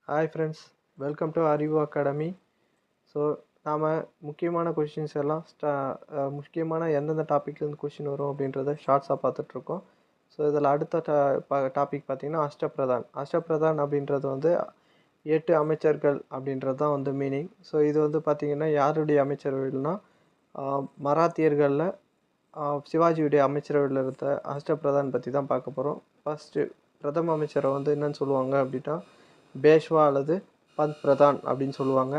Hi friends, welcome to அறிவு academy. So நாம் முக்கியமான கொஷின்ஸ் எல்லாம் முக்கியமான எந்தெந்த டாப்பிக்லேருந்து கொஷின் வரும் அப்படின்றத ஷார்ட்ஸாக பார்த்துட்ருக்கோம். ஸோ இதில் அடுத்த டாபிக் பார்த்திங்கன்னா அஷ்டபிரதான் அப்படின்றது வந்து 8 அமைச்சர்கள் அப்படின்றது தான் வந்து மீனிங். ஸோ இது வந்து பார்த்திங்கன்னா யாருடைய அமைச்சரவைகள்னால் மராத்தியர்களில் சிவாஜியுடைய அமைச்சரவையில் இருந்த அஷ்டபிரதான் பற்றி தான் பார்க்க போகிறோம். ஃபஸ்ட்டு பிரதம அமைச்சரை வந்து என்னன்னு சொல்லுவாங்க அப்படின்னா பேஷ்வா அல்லது பந்த் பிரதான் அப்படின்னு சொல்லுவாங்க.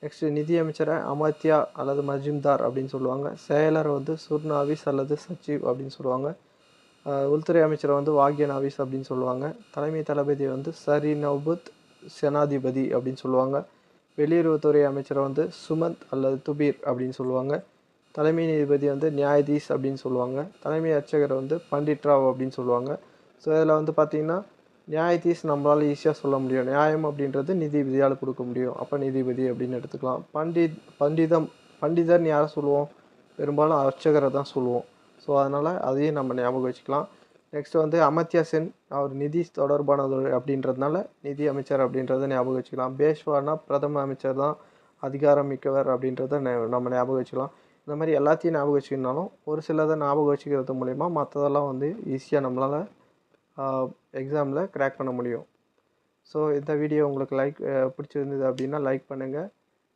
நெக்ஸ்ட்டு நிதி அமைச்சரை அமாத்யா அல்லது மஜும்தார் அப்படின்னு சொல்லுவாங்க. செயலர் வந்து சுர்னாவிஸ் அல்லது சச்சிவ் அப்படின்னு சொல்லுவாங்க. உள்துறை அமைச்சரை வந்து வாக்யநாவிஸ் அப்படின்னு சொல்லுவாங்க. தலைமை தளபதி வந்து சரி நவ்புத் சேனாதிபதி அப்படின்னு சொல்லுவாங்க. வெளியுறவுத்துறை அமைச்சரை வந்து சுமந்த் அல்லது துபீர் அப்படின்னு சொல்லுவாங்க. தலைமை நீதிபதி வந்து நியாயதீஸ் அப்படின்னு சொல்லுவாங்க. தலைமை அர்ச்சகரை வந்து பண்டிட் ராவ் அப்படின்னு சொல்லுவாங்க. ஸோ இதில் வந்து பார்த்திங்கன்னா நியாயதீஸ் நம்மளால் ஈஸியாக சொல்ல முடியும். நியாயம் அப்படின்றது நீதிபதியால் கொடுக்க முடியும், அப்போ நீதிபதி அப்படின்னு எடுத்துக்கலாம். பண்டிதர்னு யாரை சொல்லுவோம்? பெரும்பாலும் அர்ச்சகரை தான் சொல்லுவோம். ஸோ அதனால் அதையும் நம்ம ஞாபகம் வச்சுக்கலாம். நெக்ஸ்ட் வந்து அமர்த்தியா சென், அவர் நிதி தொடர்பானது அப்படின்றதுனால நிதி அமைச்சர் அப்படின்றத ஞாபகம் வச்சுக்கலாம். பேஷ்வானா பிரதம அமைச்சர் தான், அதிகாரம் மிக்கவர் அப்படின்றத நம்ம ஞாபகம் வச்சுக்கலாம். இந்த மாதிரி எல்லாத்தையும் ஞாபகம் வச்சுக்கினாலும் ஒரு சிலதை ஞாபகம் வச்சுக்கிறது மூலிமா மற்றதெல்லாம் வந்து ஈஸியாக நம்மளால் எக்ஸாமில் கிராக் பண்ண முடியும். ஸோ இந்த வீடியோ உங்களுக்கு பிடிச்சிருந்தது அப்படின்னா லைக் பண்ணுங்கள்,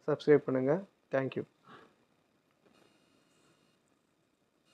சப்ஸ்கிரைப் பண்ணுங்கள். தேங்க்யூ.